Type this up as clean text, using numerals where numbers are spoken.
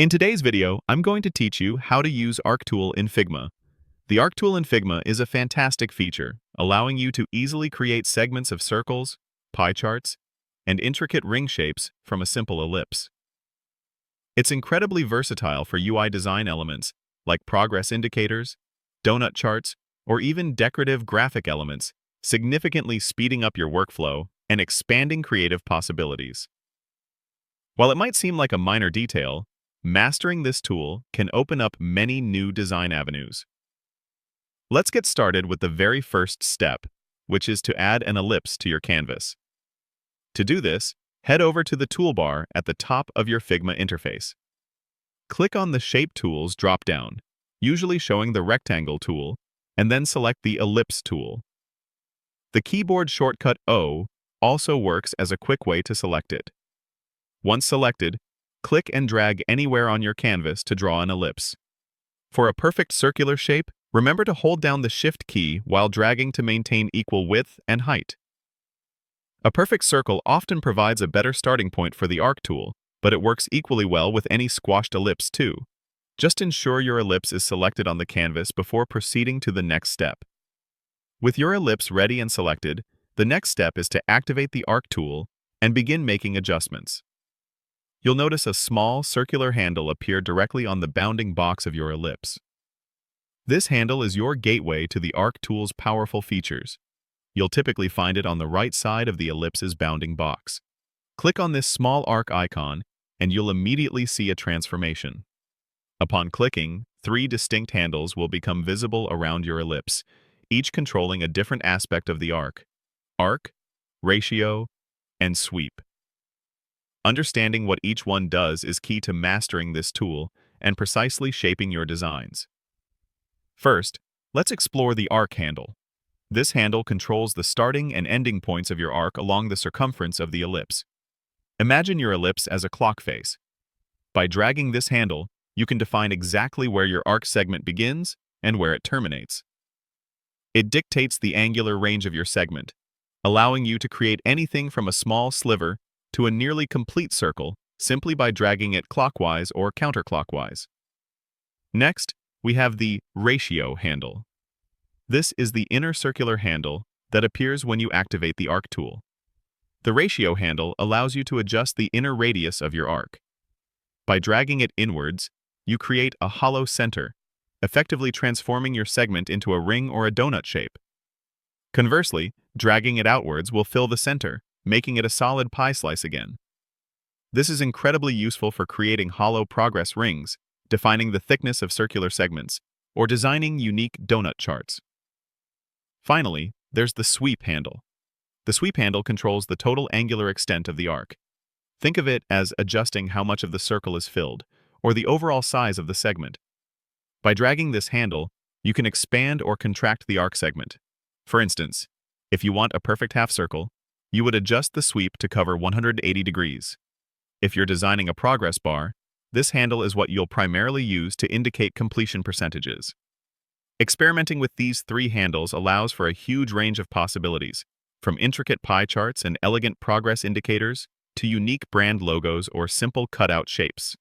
In today's video, I'm going to teach you how to use Arc Tool in Figma. The Arc Tool in Figma is a fantastic feature, allowing you to easily create segments of circles, pie charts, and intricate ring shapes from a simple ellipse. It's incredibly versatile for UI design elements like progress indicators, donut charts, or even decorative graphic elements, significantly speeding up your workflow and expanding creative possibilities. While it might seem like a minor detail, mastering this tool can open up many new design avenues. Let's get started with the very first step, which is to add an ellipse to your canvas. To do this, head over to the toolbar at the top of your Figma interface. Click on the Shape Tools drop-down, usually showing the Rectangle tool, and then select the Ellipse tool. The keyboard shortcut O also works as a quick way to select it. Once selected, click and drag anywhere on your canvas to draw an ellipse. For a perfect circular shape, remember to hold down the Shift key while dragging to maintain equal width and height. A perfect circle often provides a better starting point for the Arc tool, but it works equally well with any squashed ellipse too. Just ensure your ellipse is selected on the canvas before proceeding to the next step. With your ellipse ready and selected, the next step is to activate the Arc tool and begin making adjustments. You'll notice a small circular handle appear directly on the bounding box of your ellipse. This handle is your gateway to the Arc tool's powerful features. You'll typically find it on the right side of the ellipse's bounding box. Click on this small arc icon, and you'll immediately see a transformation. Upon clicking, 3 distinct handles will become visible around your ellipse, each controlling a different aspect of the arc: ratio, and sweep. Understanding what each one does is key to mastering this tool and precisely shaping your designs. First, let's explore the arc handle. This handle controls the starting and ending points of your arc along the circumference of the ellipse. Imagine your ellipse as a clock face. By dragging this handle, you can define exactly where your arc segment begins and where it terminates. It dictates the angular range of your segment, allowing you to create anything from a small sliver to a nearly complete circle simply by dragging it clockwise or counterclockwise. Next, we have the ratio handle. This is the inner circular handle that appears when you activate the Arc tool. The ratio handle allows you to adjust the inner radius of your arc. By dragging it inwards, you create a hollow center, effectively transforming your segment into a ring or a donut shape. Conversely, dragging it outwards will fill the center, making it a solid pie slice again. This is incredibly useful for creating hollow progress rings, defining the thickness of circular segments, or designing unique donut charts. Finally, there's the sweep handle. The sweep handle controls the total angular extent of the arc. Think of it as adjusting how much of the circle is filled, or the overall size of the segment. By dragging this handle, you can expand or contract the arc segment. For instance, if you want a perfect half circle, you would adjust the sweep to cover 180 degrees. If you're designing a progress bar, this handle is what you'll primarily use to indicate completion percentages. Experimenting with these 3 handles allows for a huge range of possibilities, from intricate pie charts and elegant progress indicators to unique brand logos or simple cutout shapes.